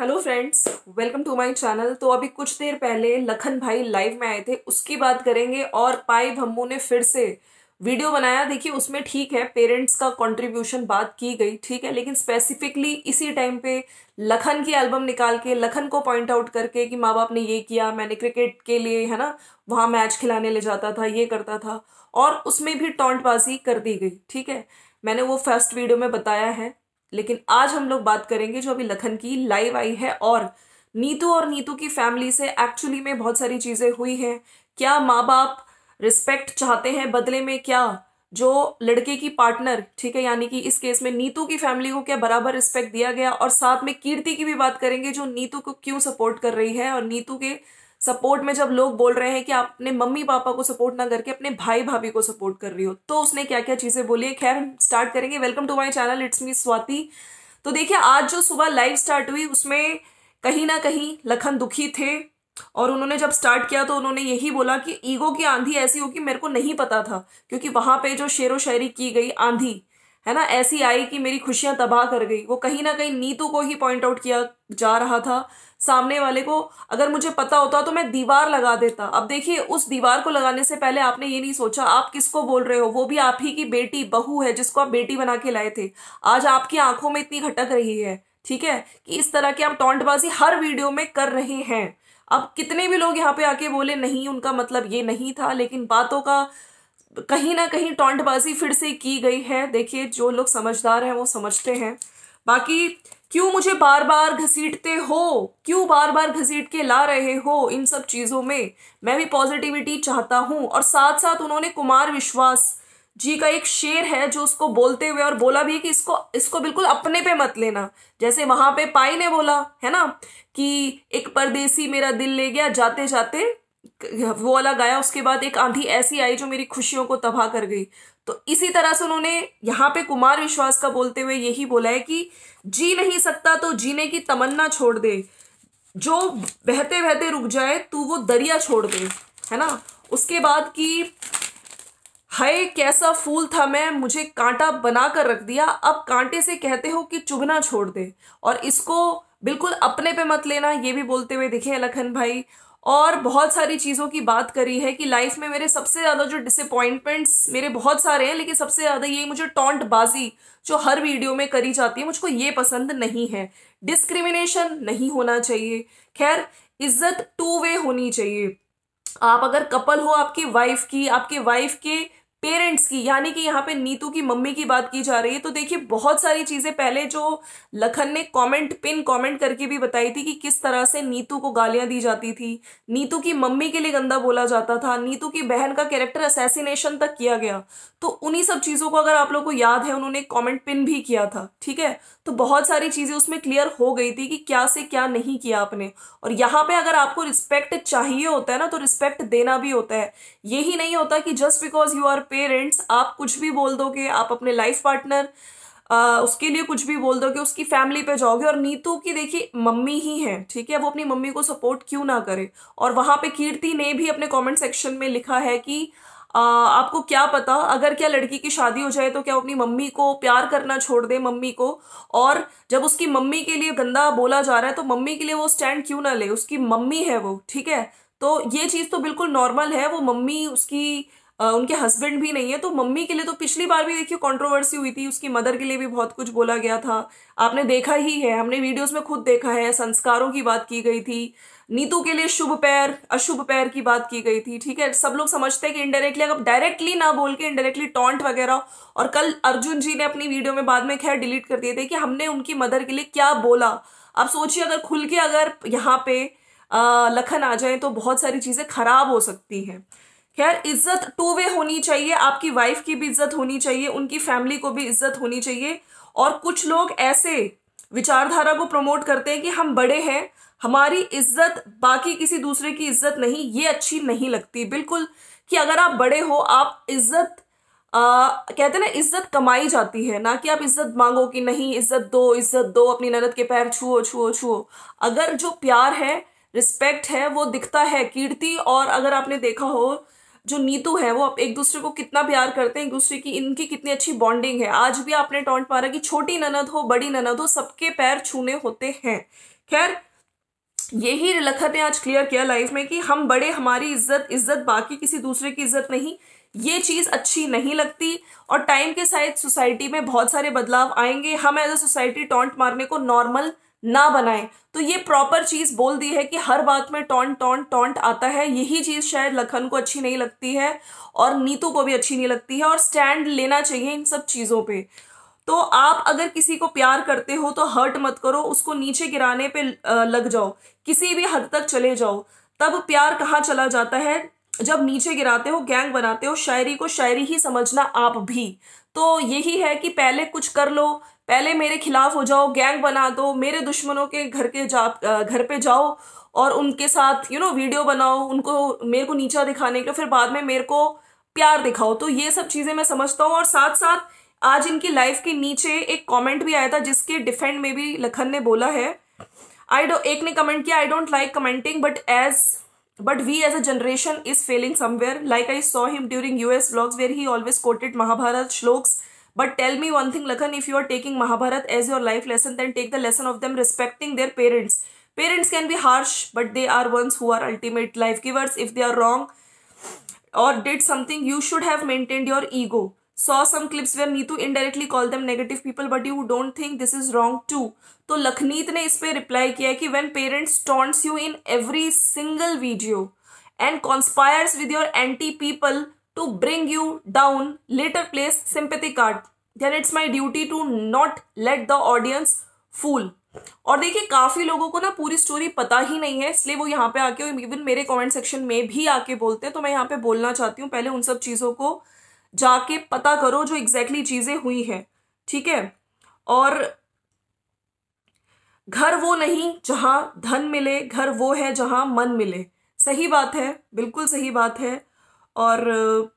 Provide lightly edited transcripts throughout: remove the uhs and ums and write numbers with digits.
Hello friends, welcome to my channel. तो अभी कुछ देर पहले लखन भाई लाइव में आए थे, उसकी बात करेंगे। और पाई भम्मू ने फिर से वीडियो बनाया। देखिए, उसमें ठीक है, पेरेंट्स का कंट्रीब्यूशन बात की गई, ठीक है, लेकिन स्पेसिफिकली इसी टाइम पे लखन की एल्बम निकाल के लखन को पॉइंट आउट करके कि माँ बाप ने ये किया, मैंने क्रिकेट के लिए, है ना, वहां मैच खिलाने ले जाता था, ये करता था, और उसमें भी टॉन्टबाजी कर दी गई। ठीक है, मैंने वो फर्स्ट वीडियो में बताया है। लेकिन आज हम लोग बात करेंगे जो अभी लखन की लाइव आई है, और नीतू की फैमिली से एक्चुअली में बहुत सारी चीजें हुई हैं। क्या माँ बाप रिस्पेक्ट चाहते हैं बदले में? क्या जो लड़के की पार्टनर, ठीक है, यानी कि इस केस में नीतू की फैमिली को क्या बराबर रिस्पेक्ट दिया गया? और साथ में कीर्ति की भी बात करेंगे, जो नीतू को क्यों सपोर्ट कर रही है। और नीतू के सपोर्ट में जब लोग बोल रहे हैं कि आप अपने मम्मी पापा को सपोर्ट ना करके अपने भाई भाभी को सपोर्ट कर रही हो, तो उसने क्या क्या चीजें बोली है। खैर, हम स्टार्ट करेंगे। Welcome to my channel, it's me Swati. तो देखिए, आज जो सुबह लाइव स्टार्ट हुई उसमें कहीं ना कहीं लखन दुखी थे। और उन्होंने जब स्टार्ट किया तो उन्होंने यही बोला कि ईगो की आंधी ऐसी हो कि मेरे को नहीं पता था, क्योंकि वहां पे जो शेरो शायरी की गई, आंधी है ना, ऐसी आई कि मेरी खुशियां तबाह कर गई। वो कहीं ना कहीं नीतू को ही पॉइंट आउट किया जा रहा था, सामने वाले को। अगर मुझे पता होता तो मैं दीवार लगा देता। अब देखिए, उस दीवार को लगाने से पहले आपने ये नहीं सोचा आप किसको बोल रहे हो। वो भी आप ही की बेटी, बहू है, जिसको आप बेटी बना के लाए थे। आज आपकी आंखों में इतनी खटक रही है, ठीक है, कि इस तरह की आप टॉन्टबाजी हर वीडियो में कर रहे हैं। अब कितने भी लोग यहाँ पे आके बोले नहीं, उनका मतलब ये नहीं था, लेकिन बातों का कहीं ना कहीं टॉन्टबाजी फिर से की गई है। देखिए, जो लोग समझदार हैं वो समझते हैं। बाकी क्यों मुझे बार बार घसीटते हो, क्यों बार बार घसीट के ला रहे हो इन सब चीजों में? मैं भी पॉजिटिविटी चाहता हूं। और साथ साथ उन्होंने कुमार विश्वास जी का एक शेर है जो उसको बोलते हुए और बोला भी है कि इसको इसको बिल्कुल अपने पे मत लेना। जैसे वहां पे पाई ने बोला है ना कि एक परदेसी मेरा दिल ले गया जाते जाते, वो वाला गाया। उसके बाद एक आंधी ऐसी आई जो मेरी खुशियों को तबाह कर गई। तो इसी तरह से उन्होंने यहाँ पे कुमार विश्वास का बोलते हुए यही बोला है कि जी नहीं सकता तो जीने की तमन्ना छोड़ दे, जो बहते बहते रुक जाए तू वो दरिया छोड़ दे, है ना। उसके बाद की, हाय कैसा फूल था मैं, मुझे कांटा बना कर रख दिया, अब कांटे से कहते हो कि चुभना छोड़ दे। और इसको बिल्कुल अपने पे मत लेना, ये भी बोलते हुए दिखे लखन भाई। और बहुत सारी चीजों की बात करी है कि लाइफ में मेरे सबसे ज्यादा जो डिसअपॉइंटमेंट्स, मेरे बहुत सारे हैं, लेकिन सबसे ज्यादा ये मुझे टॉन्ट बाजी जो हर वीडियो में करी जाती है, मुझको ये पसंद नहीं है। डिस्क्रिमिनेशन नहीं होना चाहिए। खैर, इज्जत टू वे होनी चाहिए। आप अगर कपल हो, आपकी वाइफ की, आपके वाइफ के पेरेंट्स की, यानी कि यहाँ पे नीतू की मम्मी की बात की जा रही है, तो देखिए बहुत सारी चीजें पहले जो लखन ने पिन कमेंट करके भी बताई थी कि किस तरह से नीतू को गालियां दी जाती थी, नीतू की मम्मी के लिए गंदा बोला जाता था, नीतू की बहन का कैरेक्टर असैसिनेशन तक किया गया। तो उन्हीं सब चीजों को अगर आप लोग को याद है, उन्होंने कॉमेंट पिन भी किया था, ठीक है। तो बहुत सारी चीजें उसमें क्लियर हो गई थी कि क्या से क्या नहीं किया आपने। और यहाँ पे अगर आपको रिस्पेक्ट चाहिए होता है ना, तो रिस्पेक्ट देना भी होता है। यही नहीं होता कि just because you are parents आप कुछ भी बोल दोगे, आप अपने लाइफ पार्टनर उसके लिए कुछ भी बोल दोगे, उसकी फैमिली पे जाओगे। और नीतू की देखिए मम्मी ही है, ठीक है, वो अपनी मम्मी को सपोर्ट क्यों ना करे। और वहां पे कीर्ति ने भी अपने कमेंट सेक्शन में लिखा है कि आपको क्या पता, अगर क्या लड़की की शादी हो जाए तो क्या वो अपनी मम्मी को प्यार करना छोड़ दे, मम्मी को। और जब उसकी मम्मी के लिए गंदा बोला जा रहा है तो मम्मी के लिए वो स्टैंड क्यों ना ले, उसकी मम्मी है वो, ठीक है। तो ये चीज तो बिल्कुल नॉर्मल है। वो मम्मी उसकी उनके हस्बैंड भी नहीं है, तो मम्मी के लिए तो पिछली बार भी देखिए कंट्रोवर्सी हुई थी, उसकी मदर के लिए भी बहुत कुछ बोला गया था। आपने देखा ही है, हमने वीडियोस में खुद देखा है, संस्कारों की बात की गई थी, नीतू के लिए शुभ पैर अशुभ पैर की बात की गई थी, ठीक है। सब लोग समझते हैं कि इनडायरेक्टली, अगर डायरेक्टली ना बोल के इनडायरेक्टली टॉन्ट वगैरह। और कल अर्जुन जी ने अपनी वीडियो में बाद में खैर डिलीट कर दिए थे कि हमने उनकी मदर के लिए क्या बोला। आप सोचिए, अगर खुल के अगर यहाँ पे लखन आ जाए तो बहुत सारी चीजें खराब हो सकती हैं। खैर, इज्जत टू वे होनी चाहिए, आपकी वाइफ की भी इज्जत होनी चाहिए, उनकी फैमिली को भी इज्जत होनी चाहिए। और कुछ लोग ऐसे विचारधारा को प्रमोट करते हैं कि हम बड़े हैं, हमारी इज्जत बाकी किसी दूसरे की इज्जत नहीं, ये अच्छी नहीं लगती बिल्कुल। कि अगर आप बड़े हो, आप इज्जत कहते हैं ना, इज्जत कमाई जाती है, ना कि आप इज्जत मांगो कि नहीं इज्जत दो, इज्जत दो, अपनी ननद के पैर छुओ छुओ छुओ। अगर जो प्यार है, रिस्पेक्ट है, वो दिखता है कीर्ति। और अगर आपने देखा हो, जो नीतू है वो एक दूसरे को कितना प्यार करते हैं, एक दूसरे की इनकी कितनी अच्छी बॉन्डिंग है। आज भी आपने टॉन्ट मारा कि छोटी ननद हो बड़ी ननद हो सबके पैर छूने होते हैं। खैर यही लखन ने आज क्लियर किया लाइफ में कि हम बड़े, हमारी इज्जत इज्जत, बाकी किसी दूसरे की इज्जत नहीं। ये चीज अच्छी नहीं लगती और टाइम के साथ सोसाइटी में बहुत सारे बदलाव आएंगे। हम एज अ सोसाइटी टॉन्ट मारने को नॉर्मल ना बनाएं। तो ये प्रॉपर चीज बोल दी है कि हर बात में टॉन्ट टॉन्ट टॉन्ट आता है। यही चीज शायद लखन को अच्छी नहीं लगती है और नीतू को भी अच्छी नहीं लगती है, और स्टैंड लेना चाहिए इन सब चीजों पे। तो आप अगर किसी को प्यार करते हो तो हर्ट मत करो, उसको नीचे गिराने पे लग जाओ, किसी भी हद तक चले जाओ। तब प्यार कहाँ चला जाता है, जब नीचे गिराते हो, गैंग बनाते हो। शायरी को शायरी ही समझना आप भी। तो यही है कि पहले कुछ कर लो, पहले मेरे खिलाफ हो जाओ, गैंग बना दो, मेरे दुश्मनों के घर पे जाओ और उनके साथ वीडियो बनाओ, उनको मेरे को नीचा दिखाने का, फिर बाद में मेरे को प्यार दिखाओ। तो ये सब चीजें मैं समझता हूँ। और साथ साथ आज इनकी लाइफ के नीचे एक कमेंट भी आया था जिसके डिफेंड में भी लखन ने बोला है। एक ने कमेंट किया, I don't like commenting but we as a generation is failing somewhere. Like I saw him during US vlogs where he always quoted Mahabharata shloks. But tell me one thing, Lakhan, if you are taking Mahabharata as your life lesson, then take the lesson of them respecting their parents. Parents can be harsh, but they are ones who are ultimate life givers. If they are wrong or did something, you should have maintained your ego. Saw some clips where Neetu indirectly called them negative people, but you don't think this is wrong too. तो लखनीत ने इस पे reply किया कि when parents taunts you in every single video and conspires with your anti people to bring you down, later plays sympathy card, then it's my duty to not let the audience fool. और देखिए काफी लोगों को ना पूरी story पता ही नहीं है, इसलिए वो यहाँ पे आके इवन मेरे कमेंट सेक्शन में भी आके बोलते हैं। तो मैं यहाँ पे बोलना चाहती हूँ, पहले उन सब चीजों को जाके पता करो जो एग्जैक्टली चीजें हुई हैं, ठीक है। और घर वो नहीं जहां धन मिले, घर वो है जहां मन मिले। सही बात है, बिल्कुल सही बात है। और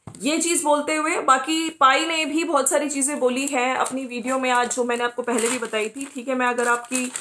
ये चीज बोलते हुए बाकी पाई ने भी बहुत सारी चीजें बोली हैं अपनी वीडियो में आज, जो मैंने आपको पहले भी बताई थी, ठीक है। मैं अगर आपकी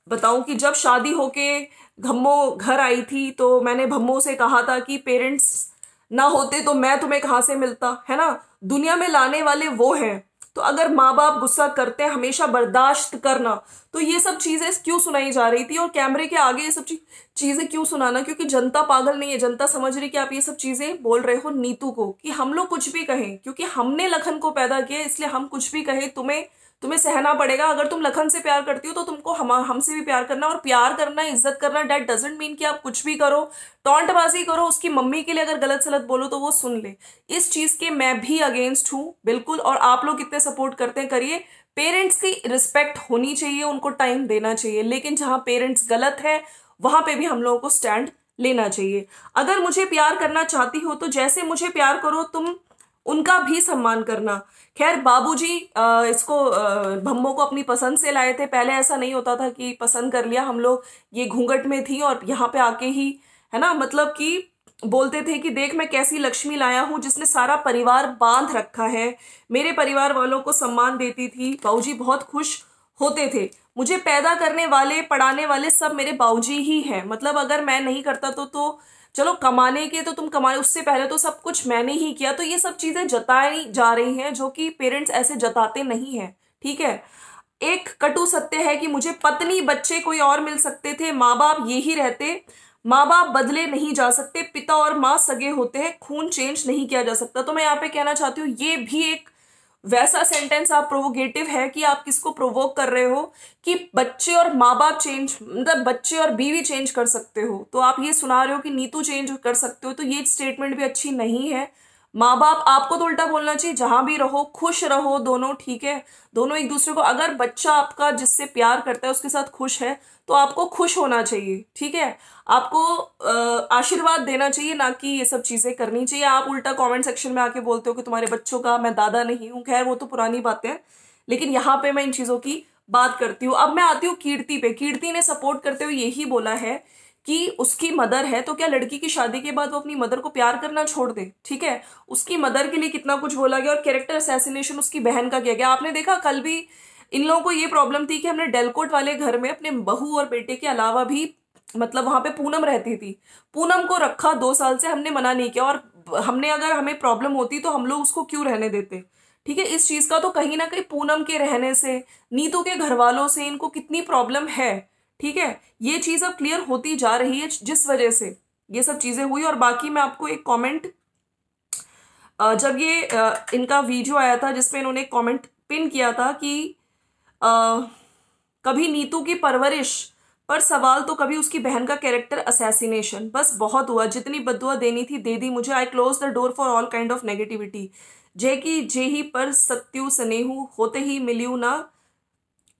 बताऊं कि जब शादी होके भम्मो घर आई थी तो मैंने भम्मो से कहा था कि पेरेंट्स ना होते तो मैं तुम्हें कहाँ से मिलता, है ना। दुनिया में लाने वाले वो हैं। तो अगर माँ बाप गुस्सा करते हैं हमेशा बर्दाश्त करना। तो ये सब चीजें क्यों सुनाई जा रही थी और कैमरे के आगे ये सब चीजें क्यों सुनाना, क्योंकि जनता पागल नहीं है। जनता समझ रही कि आप ये सब चीजें बोल रहे हो नीतू को, कि हम लोग कुछ भी कहें, क्योंकि हमने लखन को पैदा किया इसलिए हम कुछ भी कहें तुम्हें सहना पड़ेगा। अगर तुम लखन से प्यार करती हो तो तुमको हमसे भी प्यार करना, और प्यार करना, इज्जत करना, डैट डजंट मीन कि आप कुछ भी करो, टॉन्टबाजी करो, उसकी मम्मी के लिए अगर गलत सलत बोलो तो वो सुन ले। इस चीज के मैं भी अगेंस्ट हूं बिल्कुल। और आप लोग कितने सपोर्ट करते हैं करिए। पेरेंट्स की रिस्पेक्ट होनी चाहिए, उनको टाइम देना चाहिए, लेकिन जहां पेरेंट्स गलत है वहां पे भी हम लोगों को स्टैंड लेना चाहिए। अगर मुझे प्यार करना चाहती हो तो जैसे मुझे प्यार करो, तुम उनका भी सम्मान करना। खैर बाबूजी इसको भम्मो को अपनी पसंद से लाए थे। पहले ऐसा नहीं होता था कि पसंद कर लिया, हम लोग ये घूंघट में थी और यहाँ पे आके ही, है ना, मतलब कि बोलते थे कि देख मैं कैसी लक्ष्मी लाया हूं जिसने सारा परिवार बांध रखा है। मेरे परिवार वालों को सम्मान देती थी, बाबूजी बहुत खुश होते थे। मुझे पैदा करने वाले, पढ़ाने वाले सब मेरे बाबूजी ही हैं। मतलब अगर मैं नहीं करता तो चलो कमाने के तो तुम कमाए, उससे पहले तो सब कुछ मैंने ही किया। तो ये सब चीजें जताई जा रही हैं जो कि पेरेंट्स ऐसे जताते नहीं हैं, ठीक है। एक कटु सत्य है कि मुझे पत्नी बच्चे कोई और मिल सकते थे, माँ बाप यही रहते। माँ बाप बदले नहीं जा सकते, पिता और माँ सगे होते हैं, खून चेंज नहीं किया जा सकता। तो मैं यहाँ पे कहना चाहती हूँ ये भी एक वैसा सेंटेंस आप प्रोवोकेटिव है कि आप किसको प्रोवोक कर रहे हो कि बच्चे और माँ बाप चेंज, मतलब बच्चे और बीवी चेंज कर सकते हो। तो आप ये सुना रहे हो कि नीतू चेंज कर सकते हो, तो ये स्टेटमेंट भी अच्छी नहीं है। माँ बाप आपको तो उल्टा बोलना चाहिए, जहां भी रहो खुश रहो दोनों, ठीक है। दोनों एक दूसरे को, अगर बच्चा आपका जिससे प्यार करता है उसके साथ खुश है तो आपको खुश होना चाहिए, ठीक है। आपको आशीर्वाद देना चाहिए, ना कि ये सब चीजें करनी चाहिए। आप उल्टा कमेंट सेक्शन में आके बोलते हो कि तुम्हारे बच्चों का मैं दादा नहीं हूं। खैर वो तो पुरानी बातें हैं, लेकिन यहाँ पे मैं इन चीजों की बात करती हूँ। अब मैं आती हूँ कीर्ति पे। कीर्ति ने सपोर्ट करते हुए यही बोला है कि उसकी मदर है तो क्या लड़की की शादी के बाद वो अपनी मदर को प्यार करना छोड़ दे, ठीक है। उसकी मदर के लिए कितना कुछ बोला गया और कैरेक्टर असैसिनेशन उसकी बहन का किया गया। आपने देखा कल भी इन लोगों को ये प्रॉब्लम थी कि हमने डेलकोट वाले घर में अपने बहू और बेटे के अलावा भी मतलब वहां पे पूनम रहती थी, पूनम को रखा 2 साल से, हमने मना नहीं किया, और हमने अगर हमें प्रॉब्लम होती तो हम लोग उसको क्यों रहने देते। ठीक है, इस चीज का तो कहीं ना कहीं पूनम के रहने से, नीतू के घर वालों से इनको कितनी प्रॉब्लम है। ठीक है, ये चीज अब क्लियर होती जा रही है जिस वजह से ये सब चीजें हुई। और बाकी मैं आपको एक कमेंट, जब ये इनका वीडियो आया था जिसपे इन्होंने कमेंट पिन किया था कि कभी नीतू की परवरिश पर सवाल तो कभी उसकी बहन का कैरेक्टर असैसिनेशन, बस बहुत हुआ, जितनी बद्दुआ देनी थी दे दी मुझे, I close the door for all kind of negativity, जे की जे ही पर सत्यु स्नेहू होते ही मिलियू ना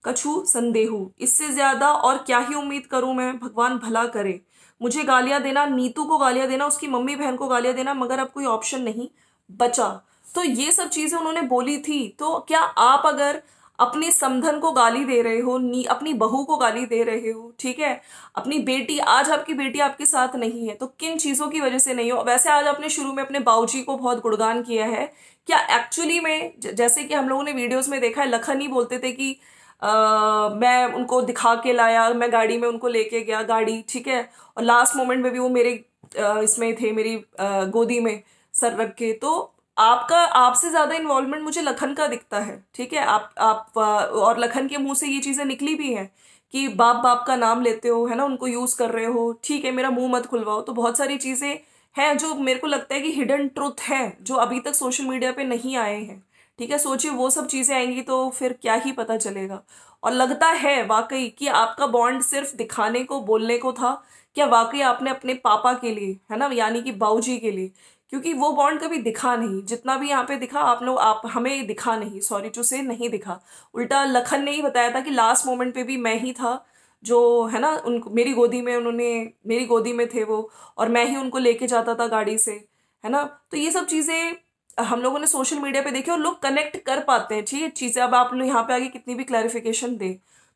कछु संदेहू, इससे ज्यादा और क्या ही उम्मीद करूं मैं, भगवान भला करे। मुझे गालियां देना, नीतू को गालियां देना, उसकी मम्मी बहन को गालियां देना, मगर अब कोई ऑप्शन नहीं बचा। तो ये सब चीजें उन्होंने बोली थी। तो क्या आप अगर अपने समधन को गाली दे रहे हो, अपनी बहू को गाली दे रहे हो, ठीक है, अपनी बेटी, आज आपकी बेटी आपके साथ नहीं है तो किन चीजों की वजह से नहीं हो। वैसे आज आपने शुरू में अपने बाबूजी को बहुत गुणगान किया है, क्या एक्चुअली में जैसे कि हम लोगों ने वीडियोस में देखा है, लखन ही बोलते थे कि मैं उनको दिखा के लाया, मैं गाड़ी में उनको लेके गया गाड़ी, ठीक है, और लास्ट मोमेंट में भी वो मेरे इसमें थे, मेरी गोदी में सर रख के। तो आपका, आपसे ज्यादा इन्वॉल्वमेंट मुझे लखन का दिखता है। ठीक है, आप और लखन के मुंह से ये चीजें निकली भी हैं कि बाप बाप का नाम लेते हो, है ना, उनको यूज कर रहे हो, ठीक है, मेरा मुंह मत खुलवाओ। तो बहुत सारी चीजें हैं जो मेरे को लगता है कि हिडन ट्रुथ है, जो अभी तक सोशल मीडिया पे नहीं आए हैं। ठीक है, सोचिए वो सब चीजें आएंगी तो फिर क्या ही पता चलेगा। और लगता है वाकई कि आपका बॉन्ड सिर्फ दिखाने को, बोलने को था, क्या वाकई आपने अपने पापा के लिए, है ना, यानी कि बाबूजी के लिए, क्योंकि वो बॉन्ड कभी दिखा नहीं, जितना भी यहाँ पे दिखा आप लोग, आप हमें दिखा नहीं, सॉरी टू से नहीं दिखा। उल्टा लखन ने ही बताया था कि लास्ट मोमेंट पे भी मैं ही था जो, है ना, उनको मेरी गोदी में, उन्होंने मेरी गोदी में थे वो, और मैं ही उनको लेके जाता था गाड़ी से, है ना। तो ये सब चीजें हम लोगों ने सोशल मीडिया पे देखी और लोग कनेक्ट कर पाते हैं, ठीक है, चीजें। अब आप लोग यहाँ पे आगे कितनी भी क्लैरिफिकेशन दे।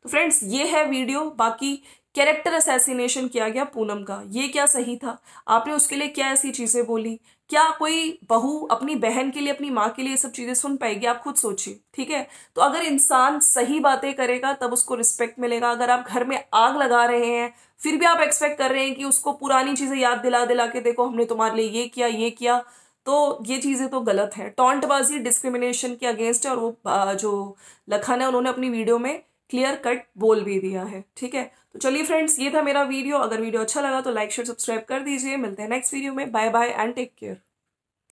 तो फ्रेंड्स ये है वीडियो। बाकी कैरेक्टर असैसिनेशन किया गया पूनम का, ये क्या सही था? आपने उसके लिए क्या ऐसी चीजें बोली? क्या कोई बहू अपनी बहन के लिए, अपनी माँ के लिए ये सब चीजें सुन पाएगी? आप खुद सोचिए। ठीक है, तो अगर इंसान सही बातें करेगा तब उसको रिस्पेक्ट मिलेगा। अगर आप घर में आग लगा रहे हैं फिर भी आप एक्सपेक्ट कर रहे हैं कि उसको पुरानी चीजें याद दिला दिला के, देखो हमने तुम्हारे लिए ये किया, तो ये चीजें तो गलत है। टॉन्टबाजी डिस्क्रिमिनेशन के अगेंस्ट है, और वो जो लखन है उन्होंने अपनी वीडियो में क्लियर कट बोल भी दिया है। ठीक है, तो चलिए फ्रेंड्स, ये था मेरा वीडियो। अगर वीडियो अच्छा लगा तो लाइक शेयर सब्सक्राइब कर दीजिए। मिलते हैं नेक्स्ट वीडियो में। Bye bye and take care.